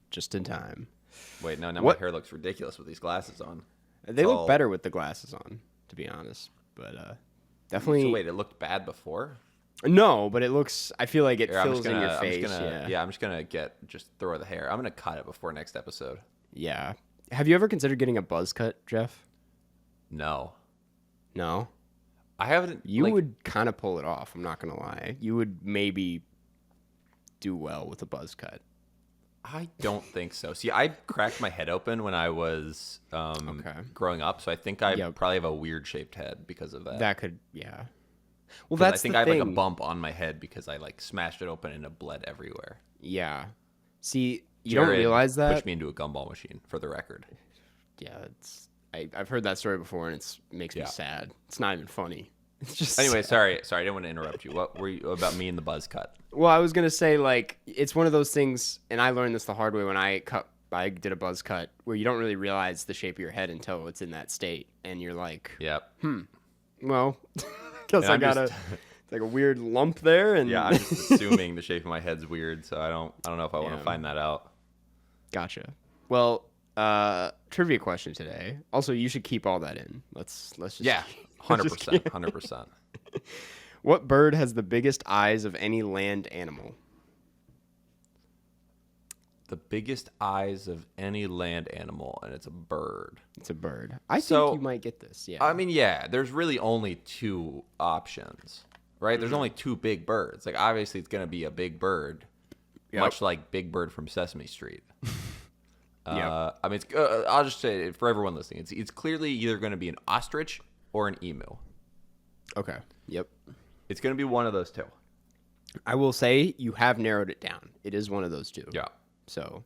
Just in time. Wait, no, now What? my hair looks ridiculous with these glasses on. They look better with the glasses on, to be honest. But definitely. So wait, it looked bad before? No, but it looks. I feel like it Here, fills in your face. I'm just gonna just throw the hair. I'm gonna cut it before next episode. Yeah. Have you ever considered getting a buzz cut, Jeff? No, No. I haven't. You would kind of pull it off. I'm not gonna lie. You would maybe do well with a buzz cut. I don't think so. See, I cracked my head open when I was growing up, so I think I probably have a weird shaped head because of that. That could, yeah. Well, 'Cause that's I think the I have thing. like a bump on my head because I like smashed it open and it bled everywhere. Yeah. See, you Jared don't realize that. pushed me into a gumball machine, for the record. Yeah, I've heard that story before, and it makes me sad. It's not even funny. It's just Anyway, sad. sorry, I didn't want to interrupt you. What were you about me and the buzz cut? Well, I was gonna say, like, it's one of those things, and I learned this the hard way when I did a buzz cut, where you don't really realize the shape of your head until it's in that state, and you're like, Yep. well, because I got it's like a weird lump there, and Yeah, I'm just assuming the shape of my head's weird, so I don't know if I want to find that out. Gotcha. Well, trivia question today. Also, you should keep all that in. Let's just 100%, 100%. What bird has the biggest eyes of any land animal? The biggest eyes of any land animal, and it's a bird. It's a bird. I think you might get this. Yeah. I mean, yeah, there's really only two options, right? There's only two big birds. Like, obviously, it's going to be a big bird, much like Big Bird from Sesame Street. I mean, I'll just say it for everyone listening. It's clearly either going to be an ostrich or an emu. Okay. Yep. It's going to be one of those two. I will say you have narrowed it down. It is one of those two. Yeah. So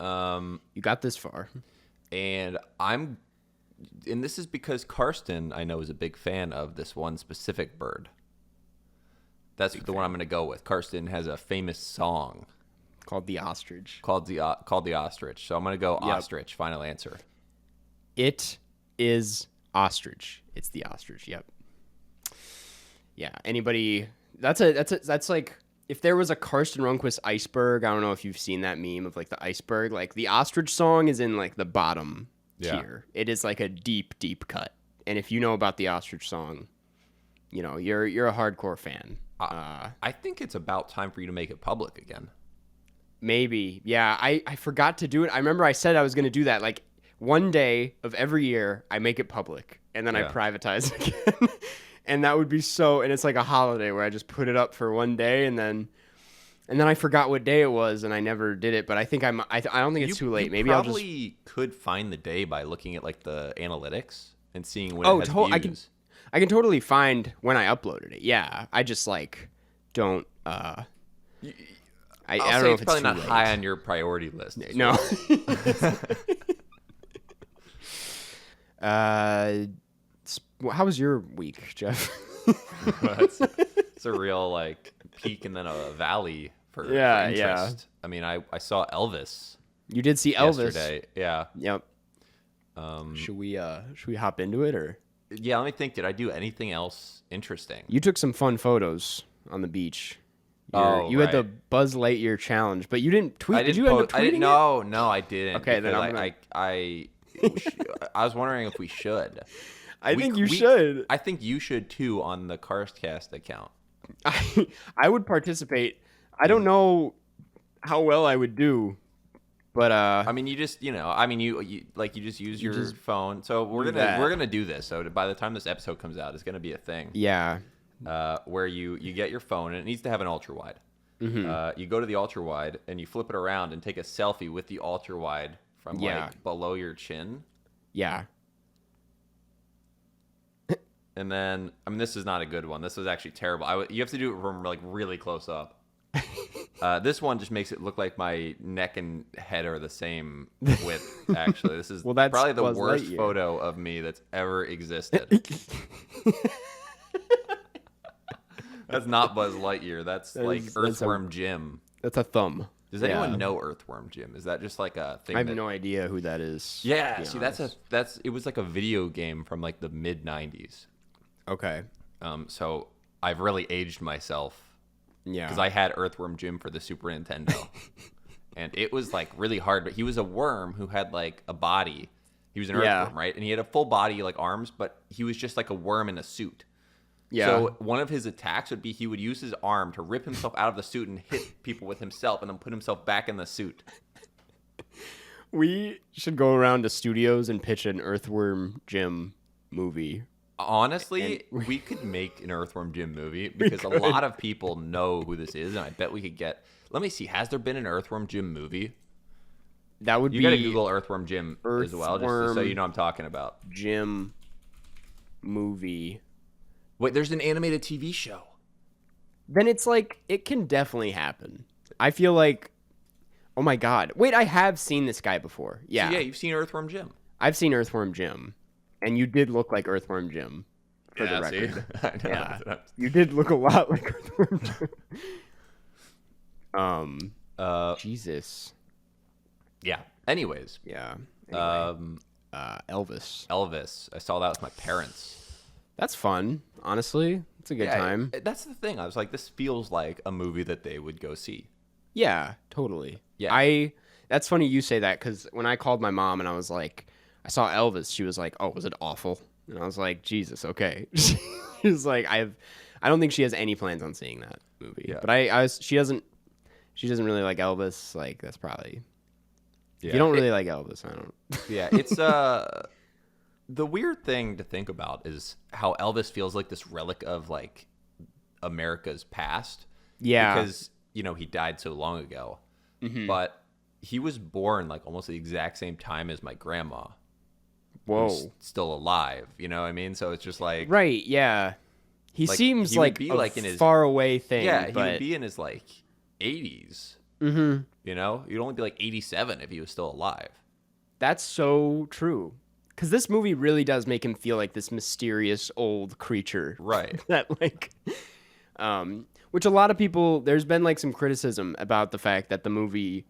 you got this far. And this is because Karsten, I know, is a big fan of this one specific bird. That's the one I'm going to go with. Karsten has a famous song Called the ostrich. called the ostrich. So I'm going to go ostrich. Final answer. It is ostrich. It's the ostrich. Yep. Yeah. Anybody? That's like if there was a Karsten Runquist iceberg. I don't know if you've seen that meme of like the iceberg. Like the ostrich song is in like the bottom tier. It is like a deep, deep cut. And if you know about the ostrich song, you know you're a hardcore fan. I think it's about time for you to make it public again. Maybe. Yeah, I forgot to do it. I remember I said I was going to do that. Like, one day of every year, I make it public, and then I privatize it again. And that would be so... And it's like a holiday where I just put it up for one day, and then I forgot what day it was, and I never did it. But I think I don't think it's too late. Maybe I'll just... probably could find the day by looking at, like, the analytics and seeing when it has views. I can totally find when I uploaded it. Yeah, I just, like, don't... I don't know if it's probably not too late. high on your priority list. No. How was your week, Jeff? It's a real like peak and then a valley for interest. Yeah. I mean, I saw Elvis. You did see Elvis yesterday. Yeah. Yep. Should we hop into it or? Yeah. Let me think. Did I do anything else interesting? You took some fun photos on the beach. You had the Buzz Lightyear challenge, but you didn't tweet. Did you end up tweeting it? No, I didn't. Okay, then I was wondering if we should. I think you should. I think you should too on the Karstcast account. I would participate. I don't know how well I would do, but I mean, you just you just use your phone. So we're gonna do this. So by the time this episode comes out, it's gonna be a thing. Yeah. Where you get your phone and it needs to have an ultra wide. Mm-hmm. You go to the ultra wide and you flip it around and take a selfie with the ultra wide from like below your chin. Yeah. And then, I mean, this is not a good one. This is actually terrible. You have to do it from like really close up. This one just makes it look like my neck and head are the same width. Actually, this is that's probably the Buzz worst Lightyear. photo of me that's ever existed. That's not Buzz Lightyear. That's like Earthworm Jim. That's a thumb. Does anyone know Earthworm Jim? Is that just like a thing? I have no idea who that is. Yeah, see, it was like a video game from like the mid '90s. Okay. So I've really aged myself. Yeah. Because I had Earthworm Jim for the Super Nintendo, and it was like really hard. But he was a worm who had like a body. He was an earthworm, right? And he had a full body, like arms, but he was just like a worm in a suit. Yeah. So one of his attacks would be he would use his arm to rip himself out of the suit and hit people with himself and then put himself back in the suit. We should go around to studios and pitch an Earthworm Jim movie. Honestly, we could make an Earthworm Jim movie because a lot of people know who this is, and I bet we could get... Let me see. Has there been an Earthworm Jim movie? That would be... You got to Google Earthworm Jim as well, just so you know what I'm talking about. Jim movie... Wait, there's an animated TV show. Then it's like, it can definitely happen. I feel like, oh my God. Wait, I have seen this guy before. Yeah. So yeah, you've seen Earthworm Jim. I've seen Earthworm Jim. And you did look like Earthworm Jim, for the record. See? I know. Yeah. You did look a lot like Earthworm Jim. Jesus. Yeah. Anyways. Yeah. Anyway. Elvis. Elvis. I saw that with my parents. That's fun, honestly. It's a good time. That's the thing. I was like, this feels like a movie that they would go see. Yeah, totally. Yeah. That's funny you say that, because when I called my mom and I was like, I saw Elvis, she was like, oh, was it awful? And I was like, Jesus, okay. She was like, I don't think she has any plans on seeing that movie. Yeah. But she doesn't really like Elvis. Like, that's probably, if you don't really like Elvis, I don't. Yeah, it's, the weird thing to think about is how Elvis feels like this relic of like America's past. Yeah. Because, you know, he died so long ago. Mm-hmm. But he was born like almost the exact same time as my grandma. Whoa. Who's still alive. You know what I mean? So it's just like... Right, yeah. He seems like a like in his far away thing. Yeah, but... he would be in his like 80s. Mm-hmm. You know? You'd only be like 87 if he was still alive. That's so true. Because this movie really does make him feel like this mysterious old creature. Right. That, like, which a lot of people, there's been, like, some criticism about the fact that the movie,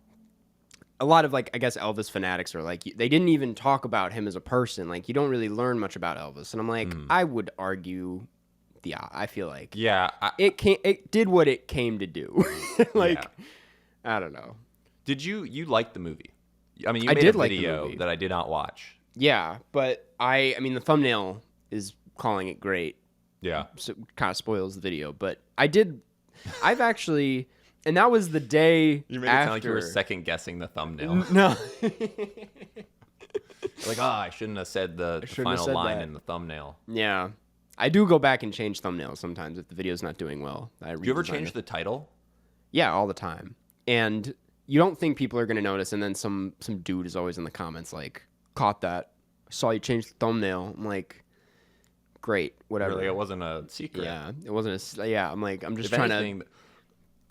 a lot of, like, I guess Elvis fanatics are like, they didn't even talk about him as a person. Like, you don't really learn much about Elvis. And I'm like, I would argue, I feel like. Yeah. It did what it came to do. Like, yeah. I don't know. Did you like the movie? I mean, you I made did a like the video movie. that I did not watch. Yeah, but I mean, the thumbnail is calling it great. Yeah. So it kind of spoils the video. But I've actually, and that was the day You made after. it sound like you were second guessing the thumbnail. No. Like, I shouldn't have said the final line in the thumbnail. Yeah. I do go back and change thumbnails sometimes if the video's not doing well. Do you ever change the title? Yeah, all the time. And you don't think people are going to notice, and then some dude is always in the comments like, caught that. Saw you change the thumbnail. I'm like, great, whatever. Really, it wasn't a secret. Yeah, it wasn't I'm like, I'm just If trying anything,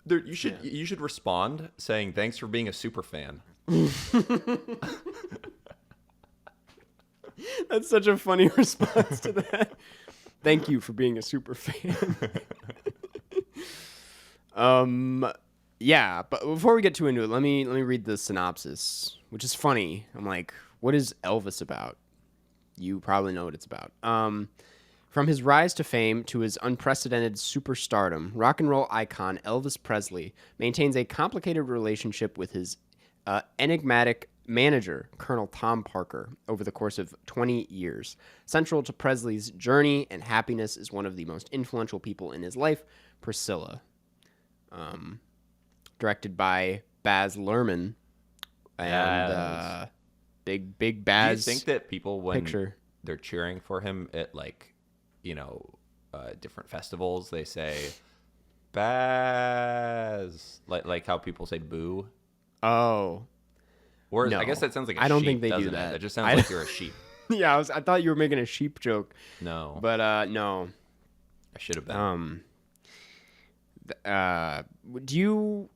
you should respond saying thanks for being a super fan. That's such a funny response to that. Thank you for being a super fan. Yeah, but before we get too into it, let me read the synopsis, which is funny. I'm like, what is Elvis about? You probably know what it's about. From his rise to fame to his unprecedented superstardom, rock and roll icon Elvis Presley maintains a complicated relationship with his enigmatic manager, Colonel Tom Parker, over the course of 20 years. Central to Presley's journey and happiness is one of the most influential people in his life, Priscilla. Directed by Baz Luhrmann. And big Baz. Do you think that people, when picture. They're cheering for him at, like, you know, different festivals, they say Baz, like how people say boo? Oh. Or no. I guess that sounds like a sheep. I don't think they do doesn't that. It? That just sounds like you're a sheep. Yeah, I thought you were making a sheep joke. No. But no. I should have been.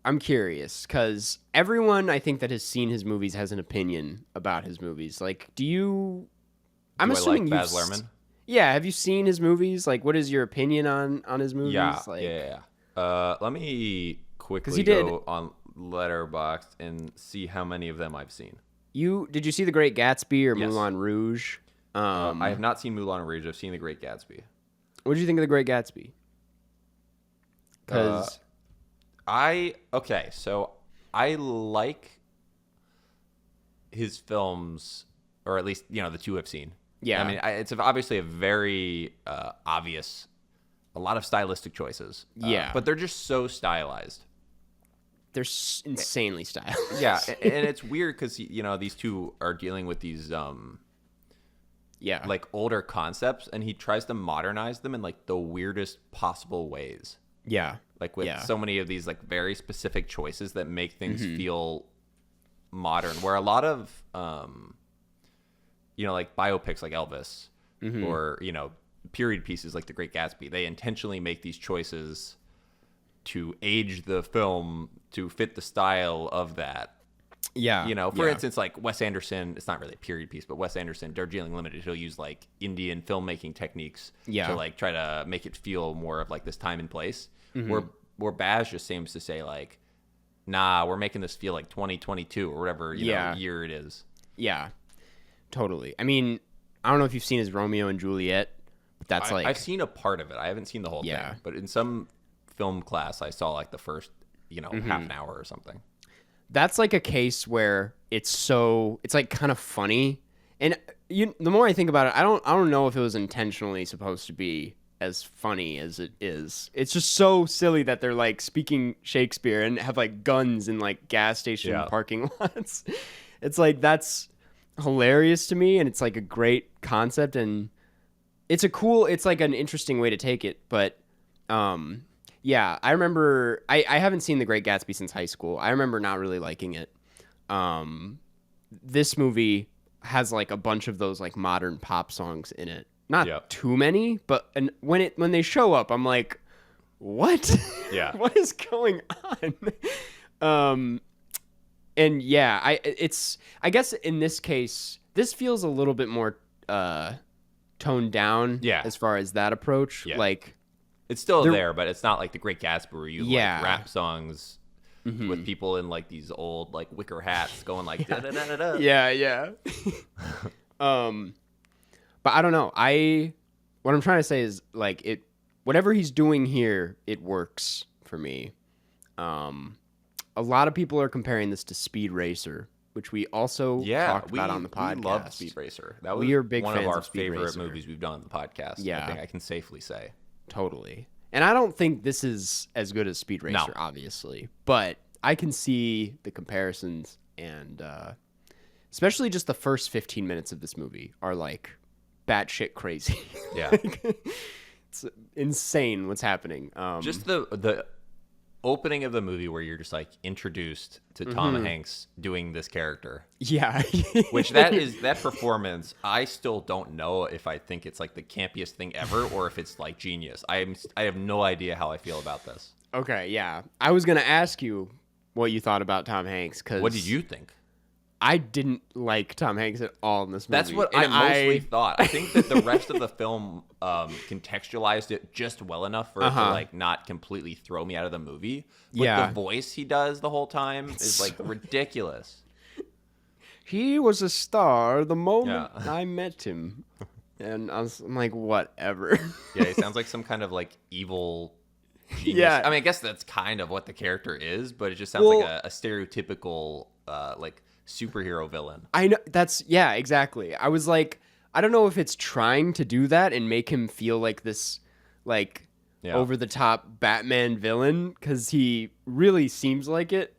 I'm curious, because everyone I think that has seen his movies has an opinion about his movies. Like, I'm assuming like Baz Luhrmann? Yeah, have you seen his movies? Like, what is your opinion on his Yeah, movies? Like, yeah. Let me because quickly he did. go on Letterboxd and see how many of them I've seen. Did you see The Great Gatsby or Yes. Moulin Rouge? I have not seen Moulin Rouge. I've seen The Great Gatsby. What did you think of The Great Gatsby? Uh, Because so I like his films, or at least the two I've seen. Yeah. I mean, it's obviously a very obvious, a lot of stylistic choices. Yeah. But they're just so stylized. they're insanely stylized. Yeah, and it's weird because these two are dealing with these yeah. like older concepts, and he tries to modernize them in like the weirdest possible ways. Yeah. Like with so many of these like very specific choices that make things feel modern, where a lot of like biopics like Elvis or period pieces like The Great Gatsby, they intentionally make these choices to age the film to fit the style of that. Yeah. For instance, like Wes Anderson, it's not really a period piece, but Wes Anderson, Darjeeling Limited, he'll use like Indian filmmaking techniques to like try to make it feel more of like this time and place. Where Baz just seems to say like, nah, we're making this feel like 2022 or whatever year it is. Yeah. Totally. I mean, I don't know if you've seen his Romeo and Juliet, but that's like I've seen a part of it. I haven't seen the whole thing, but in some film class, I saw like the first half an hour or something. That's like a case where it's like kind of funny, and the more I think about it, I don't know if it was intentionally supposed to be as funny as it is. It's just so silly that they're like speaking Shakespeare and have like guns in like gas station parking lots. It's like, that's hilarious to me, and it's like a great concept, and it's like an interesting way to take it. But yeah, I remember I haven't seen The Great Gatsby since high school. I remember not really liking it. This movie has like a bunch of those like modern pop songs in it. Not too many, but when they show up, I'm like, what? Yeah. What is going on? And yeah, I guess in this case, this feels a little bit more toned down as far as that approach. Yeah. Like, it's still there, but it's not like The Great Gatsby where you like rap songs with people in like these old like wicker hats going like da da da da. Yeah. But I don't know. What I'm trying to say is like whatever he's doing here, it works for me. A lot of people are comparing this to Speed Racer, which we also talked about on the podcast. We loved Speed Racer. That was one of our favorite movies we've done on the podcast. Yeah. I think I can safely say. Totally. And I don't think this is as good as Speed Racer, obviously. But I can see the comparisons, and especially just the first 15 minutes of this movie are like batshit crazy. Yeah. It's insane what's happening. Just the opening of the movie where you're just like introduced to Tom Hanks doing this character. Yeah. Which that performance, I still don't know if I think it's like the campiest thing ever or if it's like genius. I have no idea how I feel about this. Okay, yeah. I was going to ask you what you thought about Tom Hanks, cuz what did you think? I didn't like Tom Hanks at all in this movie. That's what I mostly thought. I think that the rest of the film contextualized it just well enough for it to like not completely throw me out of the movie. But the voice he does the whole time is like ridiculous. He was a star the moment I met him. And I'm like, whatever. Yeah, he sounds like some kind of like evil genius. Yeah. I mean, I guess that's kind of what the character is, but it just sounds like a stereotypical like superhero villain. I know, exactly. I was like, I don't know if it's trying to do that and make him feel like this like over the top Batman villain, because he really seems like it.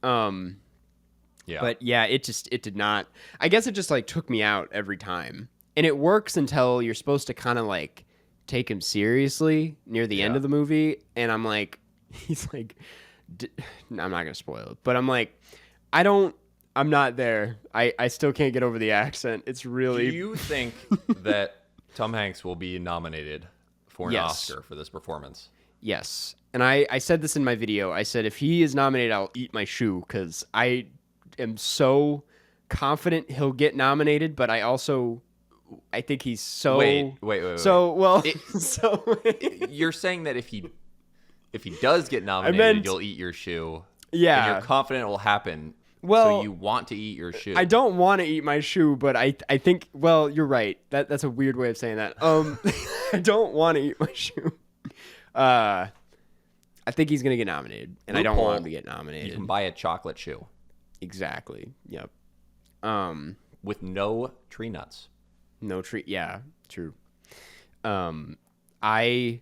But yeah, it did not. I guess it just like took me out every time. And it works until you're supposed to kind of like take him seriously near the end of the movie, and I'm like, he's like, I'm not gonna spoil it, but I'm like, I'm not there. I still can't get over the accent. It's really. Do you think that Tom Hanks will be nominated for an Oscar for this performance? Yes. And I said this in my video. I said if he is nominated, I'll eat my shoe, because I am so confident he'll get nominated, but I also I think he's so. Wait. So well. So You're saying that if he does get nominated, you'll eat your shoe. Yeah. And you're confident it will happen. Well, so you want to eat your shoe. I don't want to eat my shoe, but I think. Well, you're right. That's a weird way of saying that. I don't want to eat my shoe. I think he's gonna get nominated, and I don't want him to get nominated. You can buy a chocolate shoe. Exactly. Yep. With no tree nuts. No tree. Yeah. True. I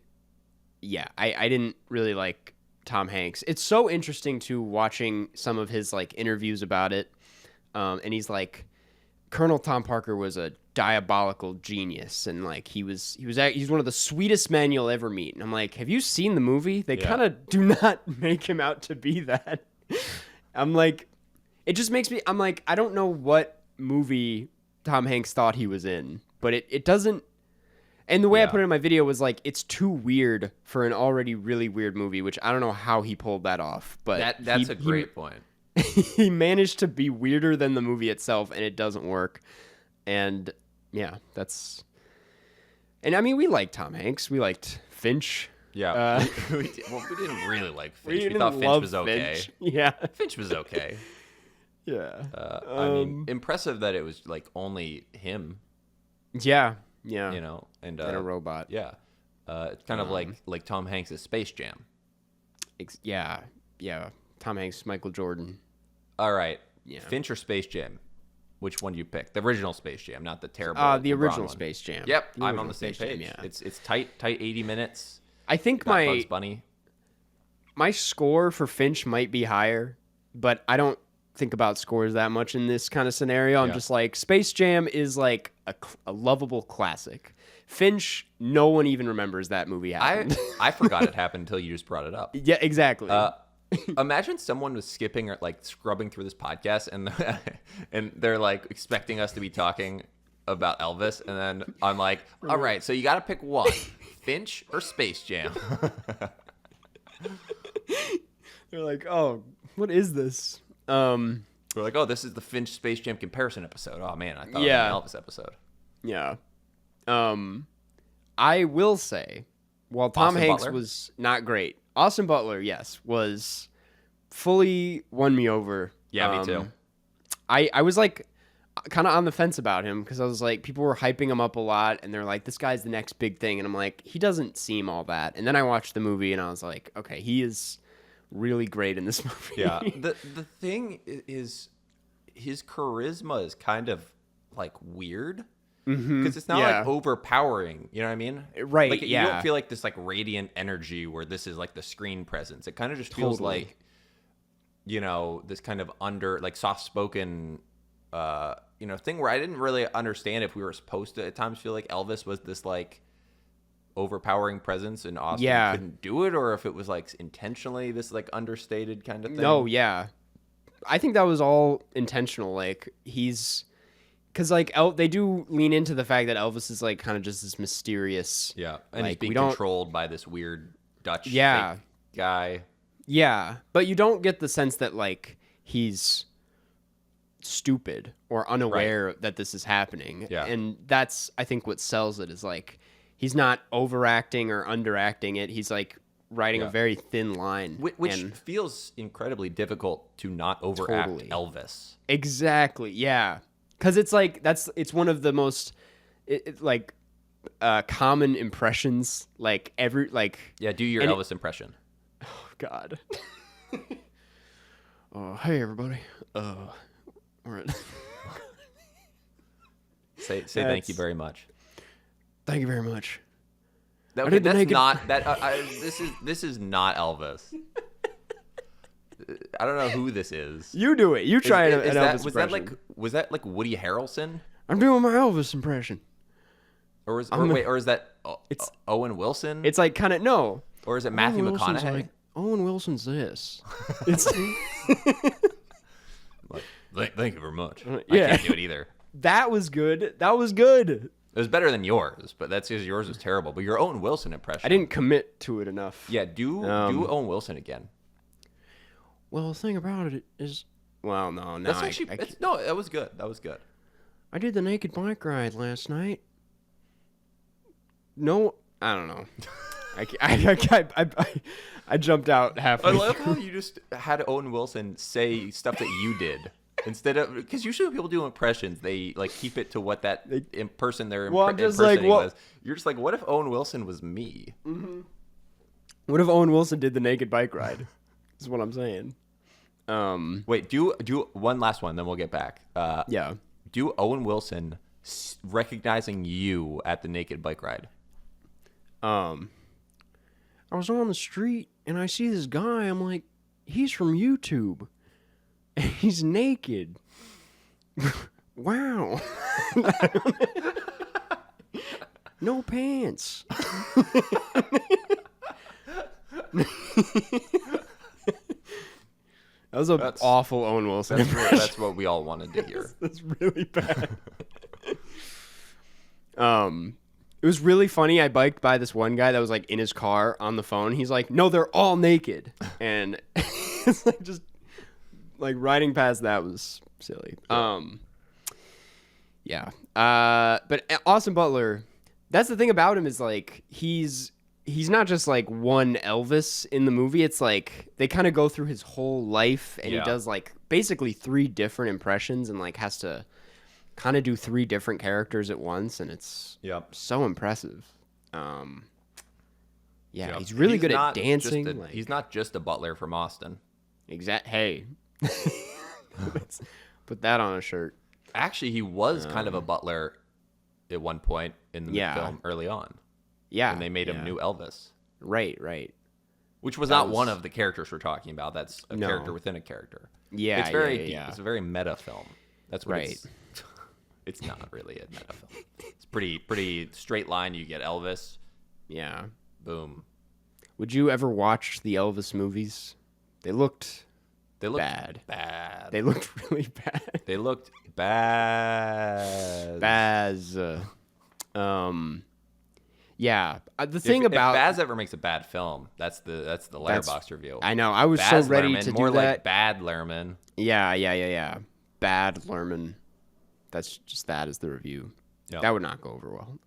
didn't really like Tom Hanks. It's so interesting to watching some of his like interviews about it. And he's like, Colonel Tom Parker was a diabolical genius, and like he's one of the sweetest men you'll ever meet. And I'm like, have you seen the movie? They kind of do not make him out to be that. I'm like, it just makes me. I'm like, I don't know what movie Tom Hanks thought he was in, but it doesn't. And the way I put it in my video was like, it's too weird for an already really weird movie, which I don't know how he pulled that off. But that's a great point. He managed to be weirder than the movie itself, and it doesn't work. And yeah, that's. And I mean, we liked Tom Hanks. We liked Finch. Yeah. We didn't really like Finch. We thought Finch was okay. Finch. Yeah. Finch was okay. Yeah. I mean, impressive that it was like only him. Yeah. Yeah. You know, and a robot. Yeah. It's kind of like Tom Hanks' Space Jam. Yeah. Tom Hanks, Michael Jordan. All right. Yeah. Finch or Space Jam? Which one do you pick? The original Space Jam, not the terrible. The original one. Space Jam. Yep, I'm on the same page. Jam, yeah. It's tight 80 minutes. I think Bugs Bunny. My score for Finch might be higher, but I don't think about scores that much in this kind of scenario. I'm just like, Space Jam is like a lovable classic. Finch, no one even remembers that movie happened. I forgot it happened until you just brought it up. Yeah, exactly. Imagine someone was skipping or like scrubbing through this podcast and they're like expecting us to be talking about Elvis, and then I'm like, all right, so you got to pick one, Finch or Space Jam. They're like, oh, what is this? We're like, oh, this is the Finch Space Jam comparison episode. Oh man, I thought it was an Elvis episode. Yeah. I will say, while Tom Hanks was not great, Austin Butler, yes, was fully won me over. Yeah, me too. I was like kind of on the fence about him because I was like, people were hyping him up a lot, and they're like, this guy's the next big thing, and I'm like, he doesn't seem all that. And then I watched the movie, and I was like, okay, he is really great in this movie. Yeah. The thing is, his charisma is kind of like weird. Because it's not like overpowering, you know what I mean? Right. Like, you don't feel like this like radiant energy where this is like the screen presence. It kind of just feels like, you know, this kind of like soft spoken, thing where I didn't really understand if we were supposed to at times feel like Elvis was this like overpowering presence and Austin couldn't do it, or if it was like intentionally this like understated kind of thing. No, yeah. I think that was all intentional. Like because like they do lean into the fact that Elvis is like kind of just this mysterious, and like, he's being controlled by this weird Dutch fake guy. Yeah, but you don't get the sense that like he's stupid or unaware that this is happening. Yeah, and that's I think what sells it is like he's not overacting or underacting it. He's like riding a very thin line, which feels incredibly difficult to not overact Elvis. Exactly. Yeah. Because it's like it's one of the most common impressions. Like do your Elvis impression. Oh God. Oh hey everybody. All right. say thank you very much. Thank you very much. Okay, that's not that. This is not Elvis. I don't know who this is. You do it. You try an Elvis impression. Was that like Woody Harrelson? I'm doing my Elvis impression. Or is that Owen Wilson? It's like kind of no. Or is it Matthew McConaughey? Like, Owen Wilson's this. It's thank you very much. Yeah. I can't do it either. That was good. That was good. It was better than yours, but that's because yours was terrible. But your Owen Wilson impression, I didn't commit to it enough. Yeah, do Owen Wilson again. Well, the thing about it is, well, no, That's actually no. That was good. That was good. I did the naked bike ride last night. No, I don't know. I jumped out halfway I love through. how you just had Owen Wilson say stuff that you did instead of, because usually when people do impressions, they like keep it to what that person they're Well, I'm just like, impersonating well- was. You're just like, what if Owen Wilson was me? What if Owen Wilson did the naked bike ride? Is what I'm saying. Wait, do one last one, then we'll get back. Yeah. Do Owen Wilson recognizing you at the naked bike ride? I was on the street and I see this guy. I'm like, he's from YouTube. And he's naked. Wow. No pants. That was an awful Owen Wilson impression. That's what we all wanted to hear. That's really bad. It was really funny. I biked by this one guy that was like in his car on the phone. He's like, "No, they're all naked," and it's like just like riding past that was silly. Yeah. But Austin Butler, that's the thing about him is like he's not just like one Elvis in the movie. It's like they kind of go through his whole life, and he does like basically 3 different impressions, and like has to kind of do 3 different characters at once, and it's so impressive. He's really good at dancing. He's not just a butler from Austin. Hey, let's put that on a shirt. Actually, he was kind of a butler at one point in the film early on. Yeah, when they made him new Elvis. Right. Which was not one of the characters we're talking about. That's a character within a character. Yeah, it's very deep. Yeah. It's a very meta film. That's what it's not really a meta film. It's pretty straight line. You get Elvis. Yeah. Boom. Would you ever watch the Elvis movies? They looked bad. Bad. They looked really bad. They looked bad. Baz. Yeah. The thing about if Baz ever makes a bad film, that's the Letterboxd review. I know. I was Baz so ready Luhrmann, to more do that. like Bad Luhrmann. Yeah. Bad Luhrmann. That's just that is the review. Yep. That would not go over well.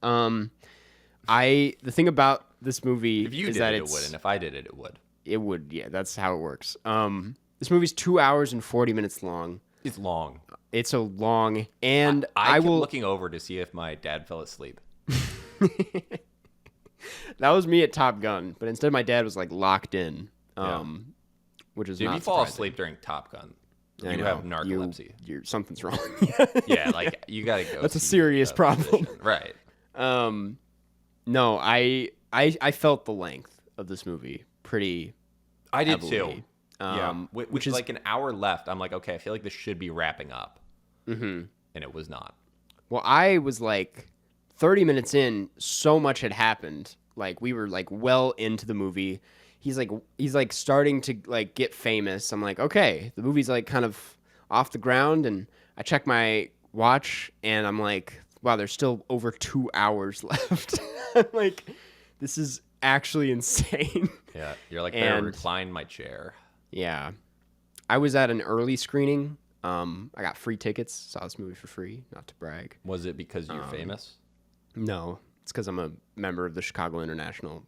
The thing about this movie If you is did that it would, and if I did it, it would. It would. Yeah, that's how it works. This movie's 2 hours and 40 minutes long. It's long. It's so long, and I kept will looking over to see if my dad fell asleep. That was me at Top Gun, but instead my dad was like locked in, which is Dude, not if you fall surprising. asleep during Top Gun, I you know. have narcolepsy. Something's wrong. Yeah, like you gotta go. That's a see serious a problem. physician. Right. No, I felt the length of this movie pretty. I did heavily. too. Which is like an hour left. I'm like, okay, I feel like this should be wrapping up. Mm-hmm. And it was not. Well, I was like 30 minutes in, so much had happened. Like we were like well into the movie. He's like starting to like get famous. I'm like, okay, the movie's like kind of off the ground, and I check my watch and I'm like, wow, there's still over 2 hours left. I'm like, this is actually insane. Yeah, you're like, better recline my chair. Yeah. I was at an early screening. I got free tickets, saw this movie for free, not to brag. Was it because you're famous? No, it's because I'm a member of the Chicago International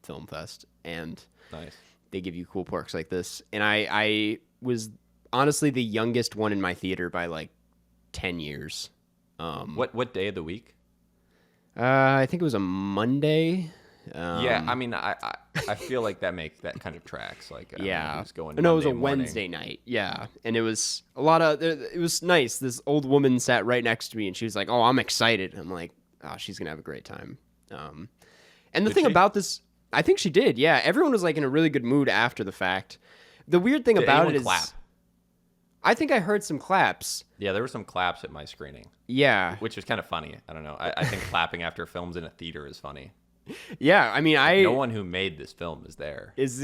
Film Fest, and Nice. they give you cool perks like this. And I was honestly the youngest one in my theater by like 10 years. What day of the week? I think it was a Monday. Yeah, I mean, I feel like that kind of tracks. Like, Yeah. who's going No, it was a Monday morning. Wednesday night. Yeah. And it was a lot of, it was nice. This old woman sat right next to me and she was like, oh, I'm excited. I'm like, oh, she's going to have a great time. And the thing about this, I think she did. Yeah. Everyone was like in a really good mood after the fact. The weird thing Did about anyone it is, clap? I think I heard some claps. Yeah, there were some claps at my screening, Yeah. which was kind of funny. I don't know. I think clapping after films in a theater is funny. Yeah. I mean, No one who made this film is there. There's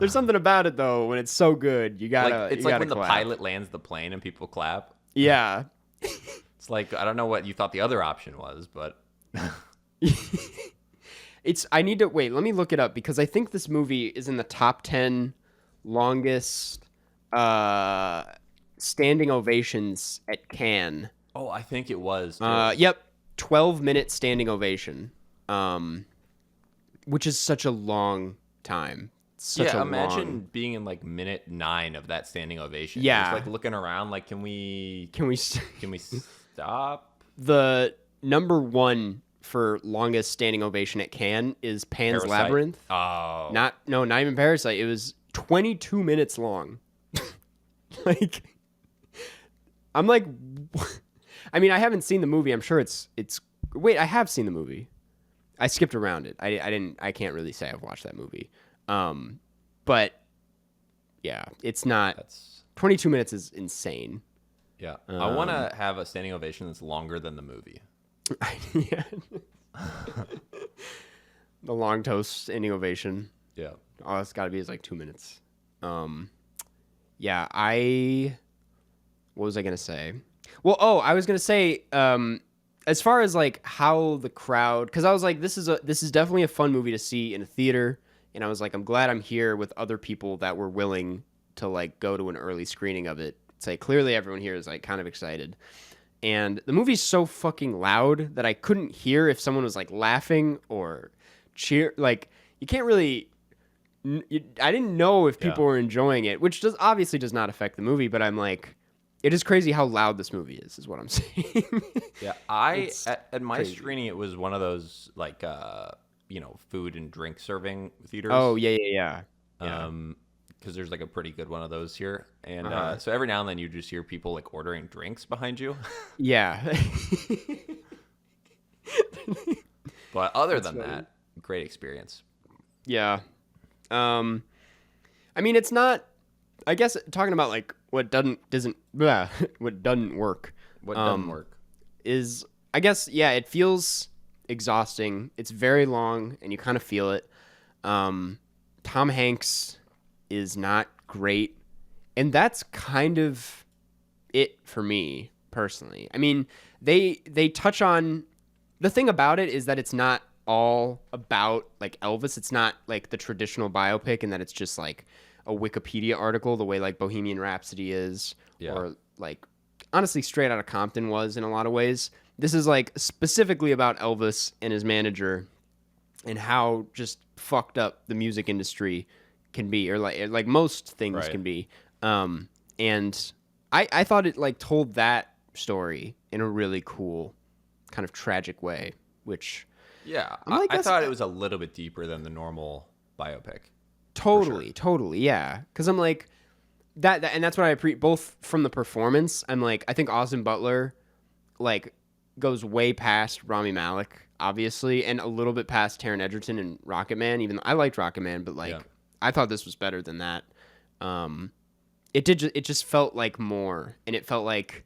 something about it though. When it's so good, you gotta. It's you like gotta when the clap. pilot lands the plane and people clap. Yeah. It's like, I don't know what you thought the other option was, but I need to wait. Let me look it up because I think this movie is in the top 10 longest standing ovations at Cannes. Oh, I think it was too. Yep, 12-minute standing ovation, which is such a long time. Such a Yeah, long. imagine being in like minute 9 of that standing ovation. You're just Yeah. like looking around, like, can we Can we? can we stop? The number one for longest standing ovation at Cannes is Pan's Parasite. Labyrinth. Oh, Not even Parasite. It was 22 minutes long. Like, I'm like, I mean, I haven't seen the movie. I'm sure it's. Wait, I have seen the movie. I skipped around it. I didn't. I can't really say I've watched that movie. But yeah, it's not. that's 22 minutes is insane. yeah. I want to have a standing ovation that's longer than the movie. Yeah. The long toast standing ovation. Yeah. Oh, it's got to be is like 2 minutes. Yeah, what was I gonna say? Well, I was gonna say, as far as like how the crowd, because I was like, this is definitely a fun movie to see in a theater, and I was like, I'm glad I'm here with other people that were willing to like go to an early screening of it. It's like clearly everyone here is like kind of excited, and the movie's so fucking loud that I couldn't hear if someone was like laughing or cheer. Like you can't really. I didn't know if people were enjoying it, which obviously does not affect the movie. But I'm like, it is crazy how loud this movie is what I'm saying. Yeah, It's at my crazy. screening, it was one of those like food and drink serving theaters. Oh yeah. Yeah. Because there's like a pretty good one of those here, and Uh-huh. so every now and then you just hear people like ordering drinks behind you. Yeah. But other That's than funny. that, great experience. Yeah. I mean, it's not. I guess talking about like what doesn't work. What doesn't work? Is I guess yeah, it feels exhausting. It's very long, and you kind of feel it. Tom Hanks is not great, and that's kind of it for me personally. I mean, they touch on the thing about it is that it's not all about like Elvis. It's not like the traditional biopic, and that it's just like a Wikipedia article, the way like Bohemian Rhapsody is, Yeah. or like honestly, Straight Outta Compton was in a lot of ways. This is like specifically about Elvis and his manager and how just fucked up the music industry can be, or like most things Right. can be. And I thought it like told that story in a really cool, kind of tragic way, which Yeah, I'm like, I that's thought it was a little bit deeper than the normal biopic. totally, yeah. Because I'm like and that's what I both from the performance. I'm like, I think Austin Butler like goes way past Rami Malek, obviously, and a little bit past Taron Egerton and Rocket Man. Even though I liked Rocket Man, but like Yeah. I thought this was better than that. It just felt like more, and it felt like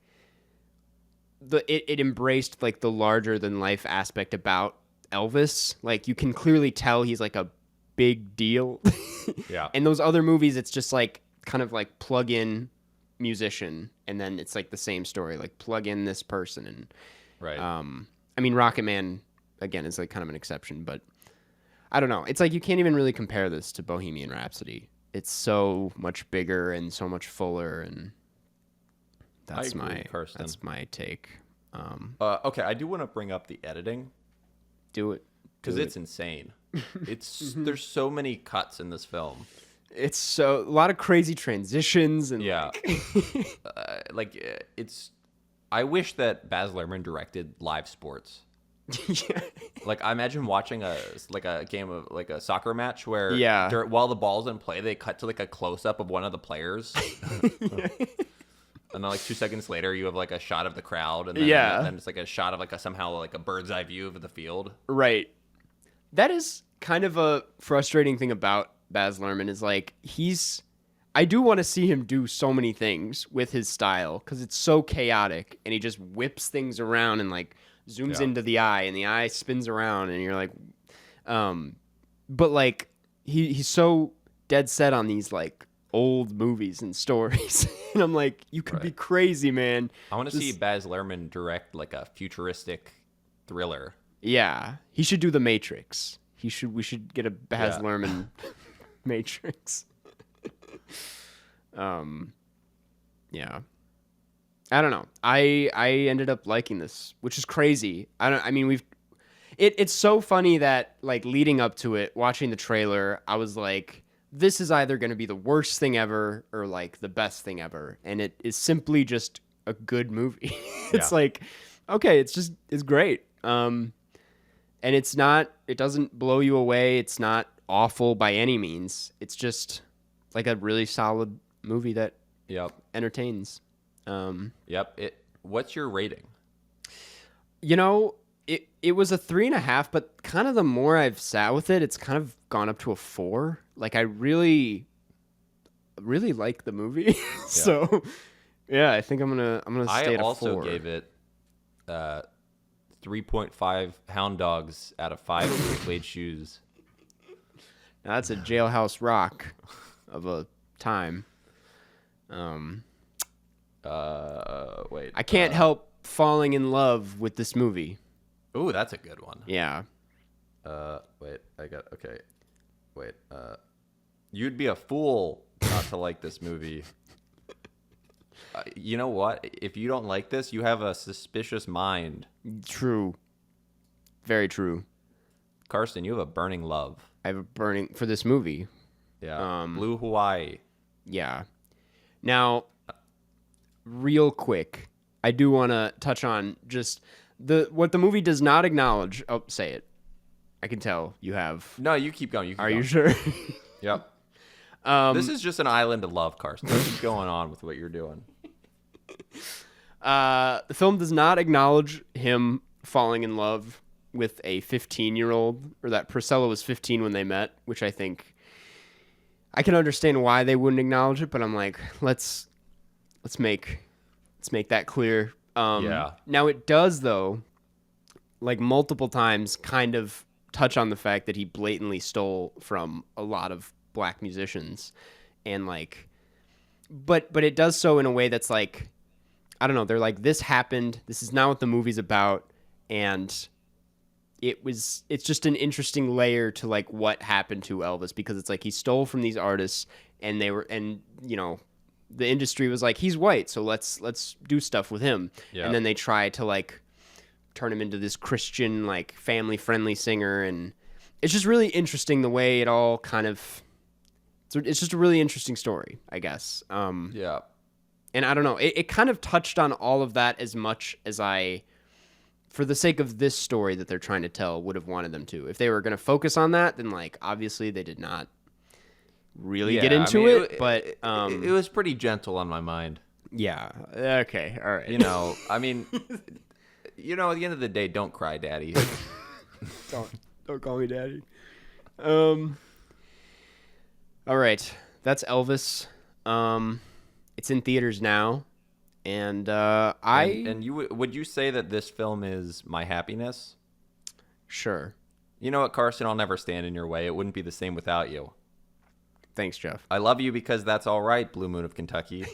it embraced like the larger than life aspect about Elvis. Like you can clearly tell he's like a big deal. Yeah. And those other movies, it's just like kind of like plug in musician, and then it's like the same story. Like plug in this person, and Right. I mean Rocket Man again is like kind of an exception, but I don't know. It's like you can't even really compare this to Bohemian Rhapsody. It's so much bigger and so much fuller, and I agree, Kirsten. that's my take. Okay, I do want to bring up the editing Do it because do it's it. insane. It's there's so many cuts in this film. It's so a lot of crazy transitions and Yeah. It's. I wish that Baz Luhrmann directed live sports. yeah. Like I imagine watching a game of like a soccer match where Yeah. while the ball's in play, they cut to like a close up of one of the players, and then like 2 seconds later, you have like a shot of the crowd, and then, Yeah. and then it's like a shot of like somehow like a bird's eye view of the field. Right. That is kind of a frustrating thing about Baz Luhrmann is like I do want to see him do so many things with his style because it's so chaotic, and he just whips things around and like zooms Yeah. into the eye, and the eye spins around, and you're like, but like he's so dead set on these like old movies and stories, and I'm like, you could be Right. crazy, man. I want to see Just- Baz Luhrmann direct like a futuristic thriller. Yeah, he should do The Matrix. We should get a Baz Yeah. Luhrmann Matrix. Yeah. I don't know. I ended up liking this, which is crazy. I mean, it's so funny that like leading up to it, watching the trailer, I was like, this is either going to be the worst thing ever or like the best thing ever, and it is simply just a good movie. Yeah. It's like, okay, it's great. And it doesn't blow you away. It's not awful by any means. It's just like a really solid movie that Yep. entertains. Yep. What's your rating? You know, it was a 3.5, but kind of the more I've sat with it, it's kind of gone up to a 4. Like I really, really like the movie. So yeah, I think I'm gonna stay I at a also 4. gave it 3.5 hound dogs out of 5 suede shoes. Now, that's a jailhouse rock of a time. Wait. I can't help falling in love with this movie. Ooh, that's a good one. Yeah. Wait, okay. Wait, you'd be a fool not to like this movie. You know what? If you don't like this, you have a suspicious mind. True. Very true. Karsten, you have a burning love. I have a burning for this movie. Yeah. Blue Hawaii. Yeah. Now, real quick, I do want to touch on just what the movie does not acknowledge. Oh, say it. I can tell you have. No, you keep going. Are you sure? Yep. This is just an island of love, Karsten. Keep going on with what you're doing. The film does not acknowledge him falling in love with a 15-year-old, or that Priscilla was 15 when they met, which I think I can understand why they wouldn't acknowledge it, but I'm like, let's make that clear. Yeah. Now it does though, like multiple times, kind of touch on the fact that he blatantly stole from a lot of black musicians, and like, but it does so in a way that's like, I don't know. They're like, this happened. This is not what the movie's about, and it's just an interesting layer to like what happened to Elvis, because it's like he stole from these artists, and the industry was like, he's white, so let's do stuff with him. Yeah. And then they try to like turn him into this Christian, like family friendly singer, and it's just really interesting the way it all kind of. It's just a really interesting story, I guess. Yeah. And I don't know, it kind of touched on all of that as much as I, for the sake of this story that they're trying to tell, would have wanted them to. If they were going to focus on that, then like obviously they did not really get into it. But it was pretty gentle on my mind. Yeah. Okay. All right. I mean, at the end of the day, don't cry, Daddy. Don't call me Daddy. All right. That's Elvis. It's in theaters now, and and you would you say that this film is my happiness? Sure. You know what, Carson? I'll never stand in your way. It wouldn't be the same without you. Thanks, Jeff. I love you because that's all right, Blue Moon of Kentucky.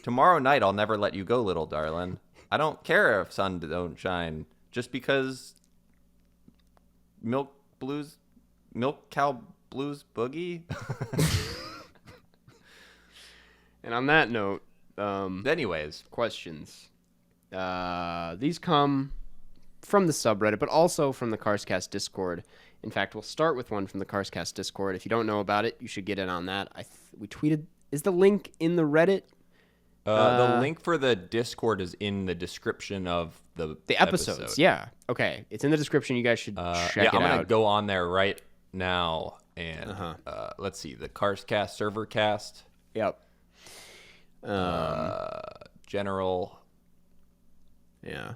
Tomorrow night, I'll never let you go, little darling. I don't care if sun don't shine, just because milk cow blues boogie. And on that note, anyways, questions. These come from the subreddit, but also from the Carscast Discord. In fact, we'll start with one from the Carscast Discord. If you don't know about it, you should get in on that. We tweeted. Is the link in the Reddit? The link for the Discord is in the description of the episodes. episode. Yeah. Okay. It's in the description. You guys should check it out. I'm going to go on there right now. And let's see. The Carscast server cast. Yep. General. Yeah.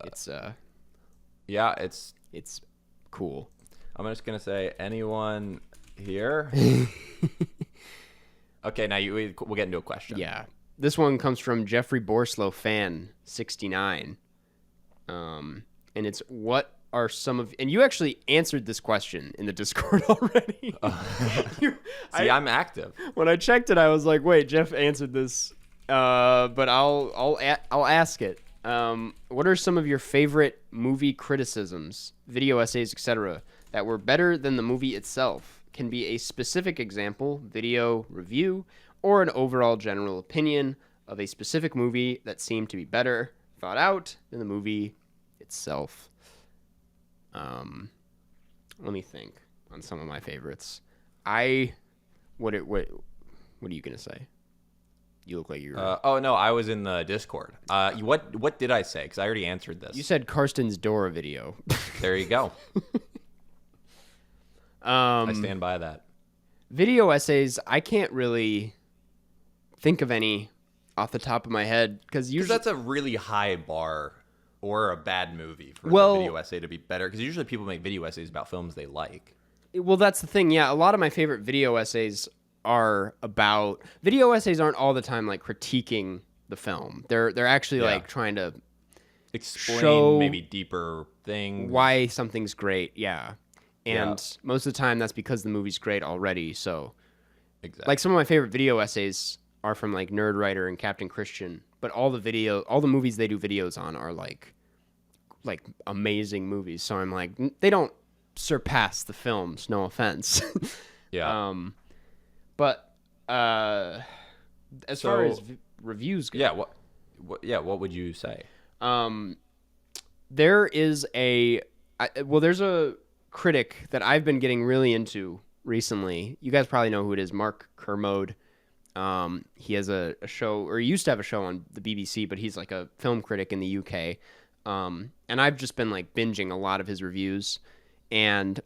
It's it's cool. I'm just going to say anyone here. Okay, now we'll get into a question. Yeah. This one comes from Jeffrey Borslow fan 69. And it's what are some of, and you actually answered this question in the Discord already. I'm active. When I checked it, I was like, wait, Jeff answered this. But I'll ask it. What are some of your favorite movie criticisms, video essays, etc., that were better than the movie itself? Can be a specific example, video review, or an overall general opinion. of a specific movie that seemed to be better thought out than the movie itself. Let me think on some of my favorites. What are you gonna say? You look like you're. Oh no, I was in the Discord. What did I say? Because I already answered this. You said Karsten's Dora video. There you go. I stand by that. Video essays, I can't really think of any off the top of my head because usually that's a really high bar or a bad movie for the video essay to be better. Because usually people make video essays about films they like. Well, that's the thing. Yeah, a lot of my favorite video essays aren't all the time like critiquing the film. They're actually like trying to explain show maybe deeper things, why something's great. Yeah. And most of the time that's because the movie's great already. So exactly. Like some of my favorite video essays are from like Nerd Writer and Captain Christian, but all the movies they do videos on are like amazing movies. So I'm like, they don't surpass the films, no offense. Yeah. But as far as reviews go, what would you say? there's a critic that I've been getting really into recently. You guys probably know who it is, Mark Kermode. He has a show, or he used to have a show on the BBC, but he's like a film critic in the UK. And I've just been like binging a lot of his reviews, and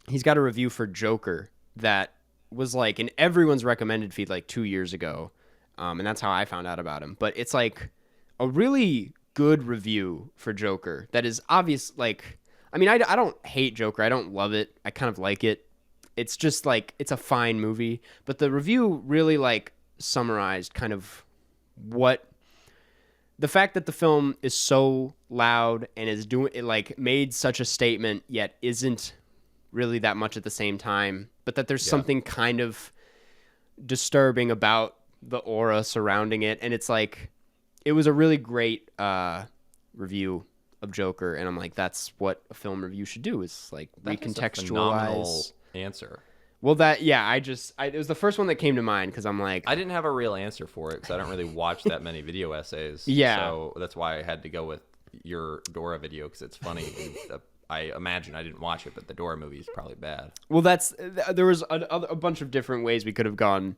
he's got a review for Joker that was like in everyone's recommended feed like 2 years ago. And that's how I found out about him. But it's like a really good review for Joker that is obvious. Like, I mean, I don't hate Joker. I don't love it. I kind of like it. It's just like, it's a fine movie. But the review really like summarized kind of what the fact that the film is so loud and is doing it, like made such a statement, yet isn't really that much at the same time. But that there's something kind of disturbing about the aura surrounding it. And it's like, it was a really great review of Joker, and I'm like, that's what a film review should do, is like recontextualize. Answer. Well, it was the first one that came to mind, because I'm like, I didn't have a real answer for it because I don't really watch that many video essays. Yeah. So that's why I had to go with your Dora video, because it's funny. I imagine, I didn't watch it, but the Dora movie is probably bad. Well, there was a bunch of different ways we could have gone.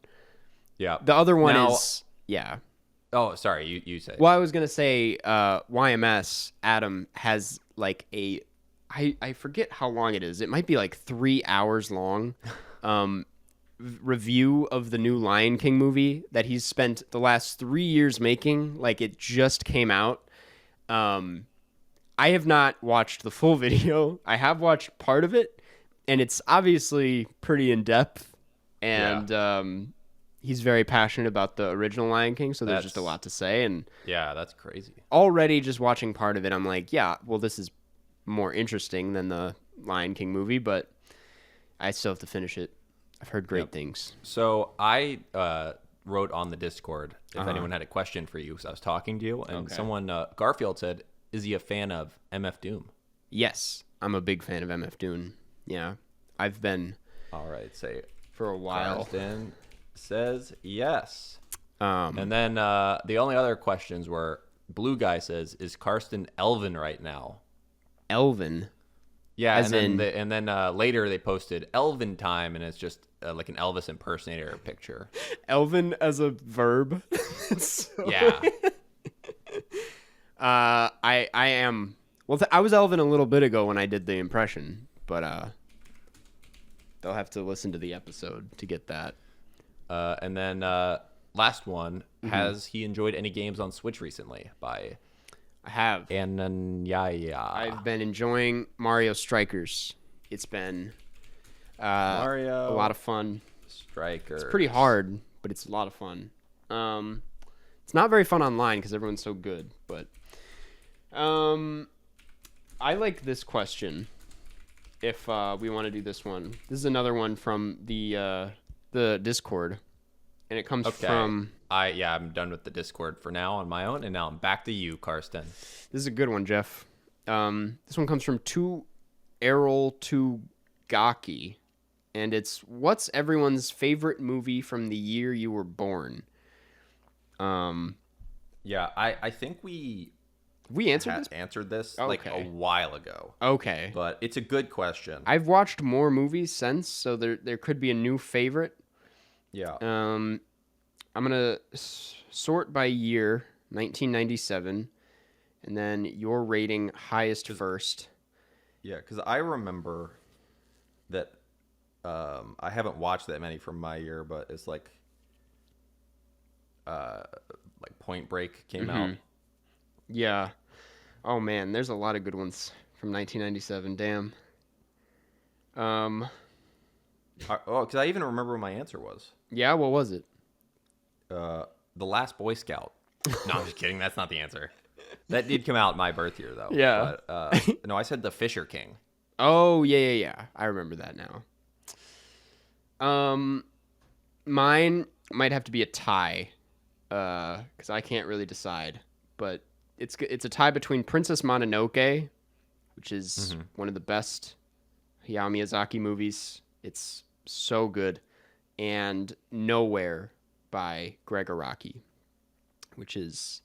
Yeah. The other one is, yeah. Oh, sorry, you say. Well, I was gonna say YMS Adam has like I forget how long it is. It might be like 3 hours long. Review of the new Lion King movie that he's spent the last 3 years making. Like, it just came out. I have not watched the full video. I have watched part of it, and it's obviously pretty in depth. And he's very passionate about the original Lion King, so there's just a lot to say. And yeah, that's crazy. Already just watching part of it, I'm like, yeah, well, this is more interesting than the Lion King movie, but I still have to finish it. I've heard great things. So I wrote on the Discord if anyone had a question for you, because I was talking to you, and someone, Garfield, said, is he a fan of MF Doom? Yes, I'm a big fan of MF Doom. Yeah, I've been. All right, say for a while. Karsten says yes. And then the only other questions were, Blue Guy says, is Karsten Elvin right now? Elvin? Yeah, and then later they posted Elvin time, and it's just like an Elvis impersonator picture. Elvin as a verb? Yeah. I am. Well, I was Elvin a little bit ago when I did the impression, but they'll have to listen to the episode to get that. And then last one, has he enjoyed any games on Switch recently? I have. And then I've been enjoying Mario Strikers. It's been Mario a lot of fun. Strikers. It's pretty hard, but it's a lot of fun. It's not very fun online because everyone's so good, but I like this question. If we want to do this one, this is another one from the Discord, and it comes from. I'm done with the Discord for now on my own, and now I'm back to you, Karsten. This is a good one, Jeff. This one comes from Errol Gaki, and it's, what's everyone's favorite movie from the year you were born? Yeah, I think We answered had this. answered this like a Okay. while ago, Okay. but it's a good question. I've watched more movies since, so there could be a new favorite. Yeah, I'm gonna sort by year, 1997, and then your rating highest first. yeah, because I remember that I haven't watched that many from my year, but it's like Point Break came out. Yeah. Oh man, there's a lot of good ones from 1997. Damn. Um. Because I even remember what my answer was. Yeah. What was it? The Last Boy Scout. No, I'm just kidding. That's not the answer. That did come out my birth year though. Yeah. But no, I said The Fisher King. Oh yeah. I remember that now. Mine might have to be a tie, because I can't really decide. But it's a tie between Princess Mononoke, which is one of the best Hayao Miyazaki movies. It's so good, and Nowhere by Greg Araki, which is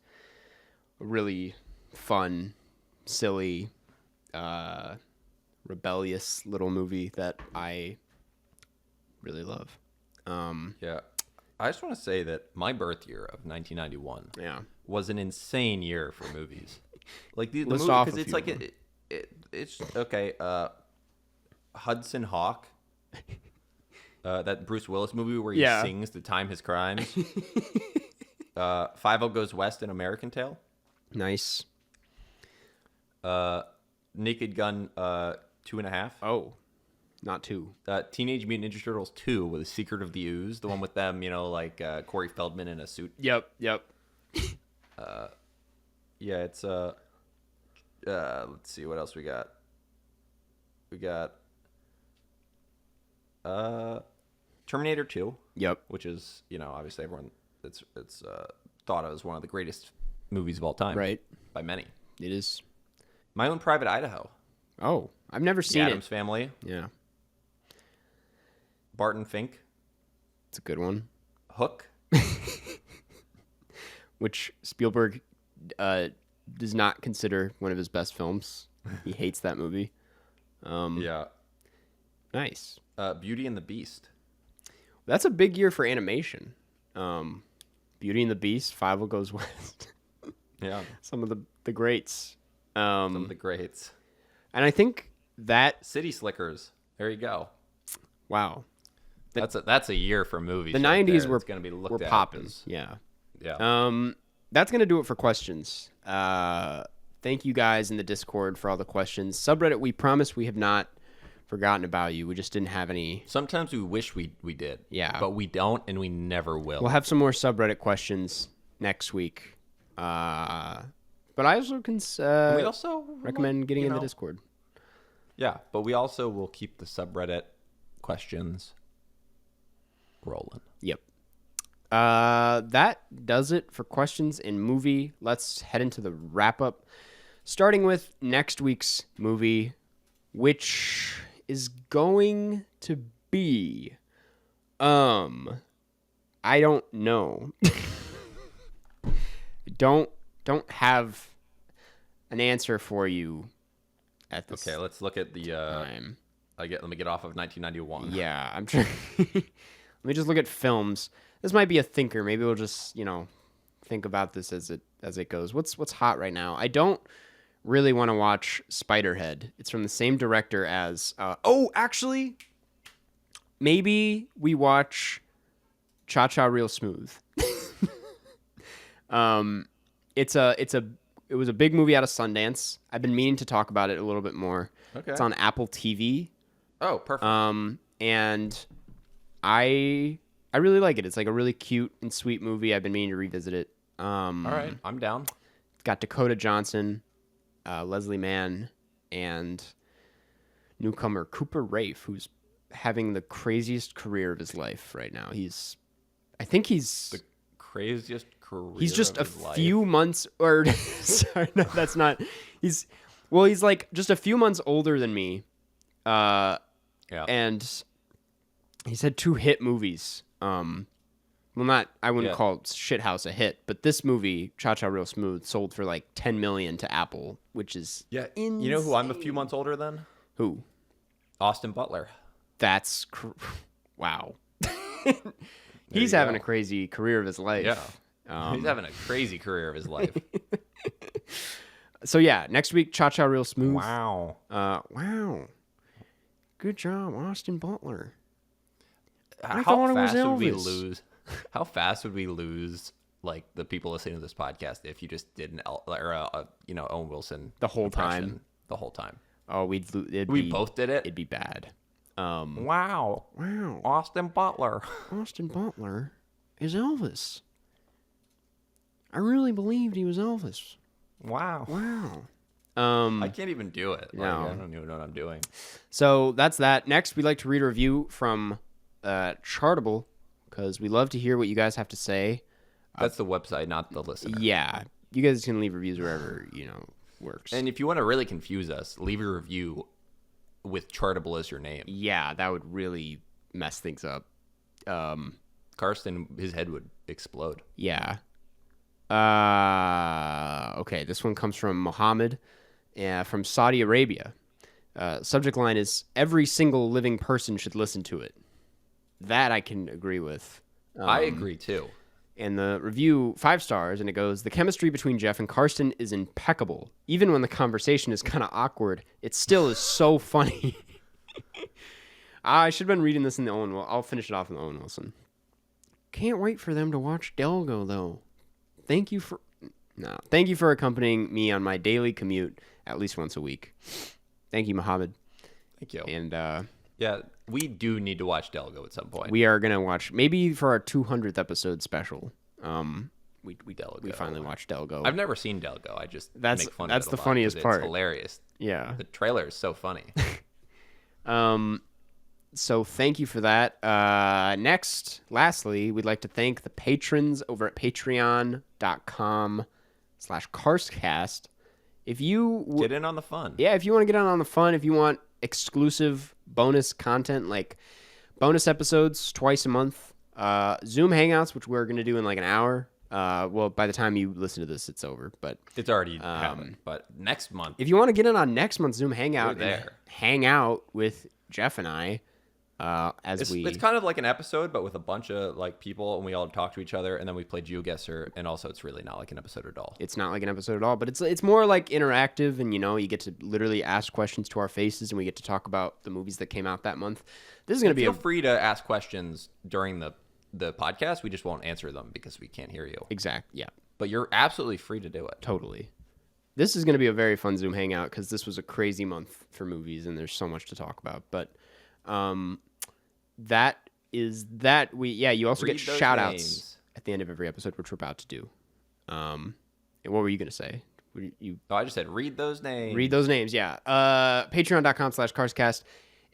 a really fun, silly, rebellious little movie that I really love. Yeah. I just want to say that my birth year of 1991 Yeah. was an insane year for movies. Like the List movie, off because a it's few like of them. it's okay. Hudson Hawk, that Bruce Willis movie where he Yeah. sings to time his crimes. 5 Goes West, an American Tale. Nice. Naked Gun, 2.5. Oh, not two. Teenage Mutant Ninja Turtles 2 with The Secret of the Ooze, the one with them, like Corey Feldman in a suit. Yep. Yeah, it's let's see what else we got. We got Terminator 2, Yep. which is, obviously everyone it's thought of as one of the greatest movies of all time. Right. By many. It is. My Own Private Idaho. Oh, I've never The seen Addams it. Family. Yeah. Barton Fink. It's a good one. Hook. Which Spielberg does not consider one of his best films. He hates that movie. Yeah. Nice. Beauty and the Beast. That's a big year for animation. Beauty and the Beast, Five Goes West. Yeah. Some of the greats. Some of the greats. And I think that City Slickers. There you go. wow, That's a year for movies. the right 90s there. were It's gonna be looked were at popping. as- Yeah. Yeah. That's gonna do it for questions. Thank you guys in the Discord for all the questions. Subreddit, we promise we have not forgotten about you. We just didn't have any. Sometimes we wish we did. Yeah. But we don't, and we never will. We'll have some more subreddit questions next week. But I also can we also recommend getting in the Discord. Yeah, but we also will keep the subreddit questions rolling. Yep. That does it for questions in movie. Let's head into the wrap up, starting with next week's movie, which is going to be, I don't know. don't have an answer for you at this Okay, let's look at the. time. Let me get off of 1991. Yeah, I'm trying. Let me just look at films. This might be a thinker. Maybe we'll just, think about this as it goes. What's hot right now? I don't really want to watch Spiderhead. It's from the same director as. Actually, maybe we watch Cha Cha Real Smooth. It was a big movie out of Sundance. I've been meaning to talk about it a little bit more. Okay. It's on Apple TV. Oh, perfect. And I really like it. It's like a really cute and sweet movie. I've been meaning to revisit it. All right, I'm down. It's got Dakota Johnson, Leslie Mann, and newcomer Cooper Raiff, who's having the craziest career of his life right now. I think he's The craziest career. he's just a of his life. few months, or sorry, no, that's not. He's like just a few months older than me. Yeah. And he's had 2 hit movies. Well, not I wouldn't Yeah. call Shithouse a hit, but this movie, Cha Cha Real Smooth, sold for like 10 million to Apple, which is Yeah. insane. You know who I'm a few months older than? Who? Austin Butler. That's wow. He's you having go. a crazy career of his life. Yeah. He's having a crazy career of his life. So yeah, next week, Cha Cha Real Smooth. Wow. Wow. Good job, Austin Butler. How thought it was fast would we Elvis. lose? How fast would we lose like the people listening to this podcast if you just did an Owen Wilson The whole impression time? the whole time? Oh, we Both did it. It'd be bad. Wow. Wow. Austin Butler. Austin Butler is Elvis. I really believed he was Elvis. Wow. Wow. I can't even do it. Like, No. I don't even know what I'm doing. So that's that. Next, we'd like to read a review from Chartable because we love to hear what you guys have to say. That's the website, not the listener. Yeah, you guys can leave reviews wherever works. And if you want to really confuse us, leave a review with Chartable as your name. Yeah, that would really mess things up. Karsten, his head would explode. Yeah. Okay, this one comes from Mohammed from Saudi Arabia. Subject line is, every single living person should listen to it. That I can agree with. I agree too. And the review, 5 stars, and it goes, the chemistry between Jeff and Karsten is impeccable. Even when the conversation is kind of awkward, it still is so funny. I should have been reading this in the Owen Wilson. I'll finish it off in the Owen Wilson. Can't wait for them to watch Delgo, though. Thank you for accompanying me on my daily commute at least once a week. Thank you, Mohammed. Thank you. And Yeah, we do need to watch Delgo at some point. we are gonna watch maybe for our 200th episode special. We Delgo. finally watched Delgo. I've never seen Delgo. I just That's- make fun that's of it the a lot funniest 'cause part. It's hilarious. Yeah. The trailer is so funny. So thank you for that. Lastly, we'd like to thank the patrons over at patreon.com/Karstcast. If you Get in on the fun. Yeah, if you want to get on the fun, if you want exclusive bonus content like bonus episodes twice a month, Zoom Hangouts, which we're going to do in like an hour. Well, by the time you listen to this, it's over. But It's already happened. But next month, if you want to get in on next month's Zoom Hangout, We're there. and hang out with Jeff and I, it's kind of like an episode, but with a bunch of like people, and we all talk to each other, and then we play GeoGuessr, and also it's really not like an episode at all. It's not like an episode at all, but it's more like interactive, and you get to literally ask questions to our faces, and we get to talk about the movies that came out that month. This is going to be Feel free to ask questions during the podcast. We just won't answer them because we can't hear you. Yeah, But you're absolutely free to do it. totally. This is going to be a very fun Zoom Hangout because this was a crazy month for movies, and there's so much to talk about. But that is that. You also Read get those shout outs names. at the end of every episode, which we're about to do. And what were you going to say? You Oh, I just said read those names. read those names, yeah. Patreon.com/Carscast.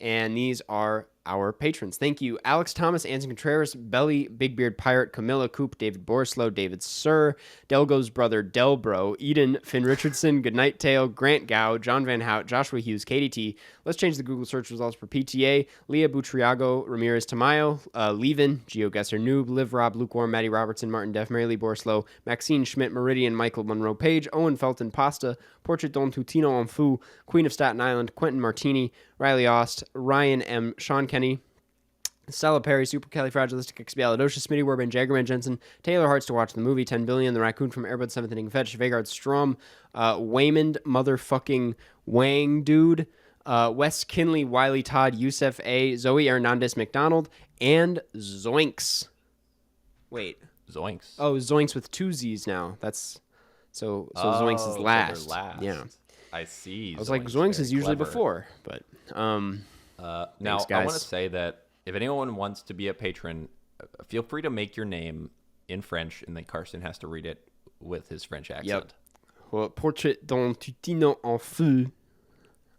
And these are our patrons. Thank you, Alex Thomas, Anson Contreras, Belly, Big Beard Pirate, Camilla Coop, David Borslow, David Sir, Delgo's brother Delbro, Eden, Finn Richardson, Goodnight Tail, Grant Gow, John Van Hout, Joshua Hughes, Katie T. Let's change the Google search results for PTA, Leah Butriago, Ramirez Tamayo, Levin, GeoGuessr Noob, Liv Rob, Lukewarm, Maddie Robertson, Martin Def, Mary Lee Borslow, Maxine Schmidt, Meridian, Michael Monroe Page, Owen Felton, Pasta, Portrait Don Tutino Onfu, Queen of Staten Island, Quentin Martini, Riley Ost, Ryan M. Sean Kenny, Stella Perry, Supercalifragilisticexpialidocious, Smitty Warban, Jaggerman Jensen, Taylor Hearts to watch the movie, 10 Billion, The Raccoon from Airbud, 7th Inning Fetch, Vegard Strom, Waymond motherfucking Wang Dude, Wes Kinley, Wiley Todd, Yusef A, Zoe Hernandez McDonald, and Zoinks. Wait. Zoinks. Oh, Zoinks with 2 Z's now. That's so Zoinks is so last. they're last. Yeah. I see. I was like, Zoinks very is usually clever. before, but Now, Thanks, I want to guys. say that if anyone wants to be a patron, feel free to make your name in French, and then Karsten has to read it with his French accent. Well, Portrait d'un Tutino en feu.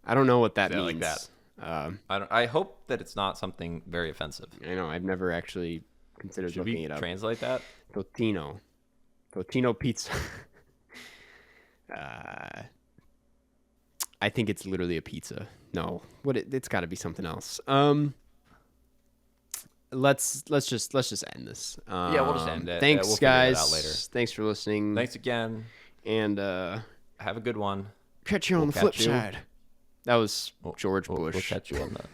I don't know what that Yeah, means. like that. I hope that it's not something very offensive. I know. I've never actually considered Should looking we it up. translate that? Totino pizza. I think it's literally a pizza. No, it's got to be something else. let's just end this. Yeah, we'll just end it. Thanks, We'll figure that guys. out later. Thanks for listening. Thanks again. And Have a good one. catch you on the catch flip you. side. That was George We'll Bush. catch you on the.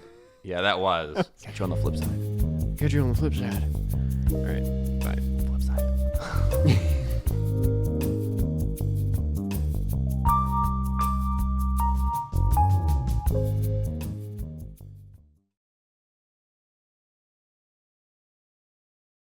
Yeah, that was. Catch you on the flip side. Catch you on the flip side. All right.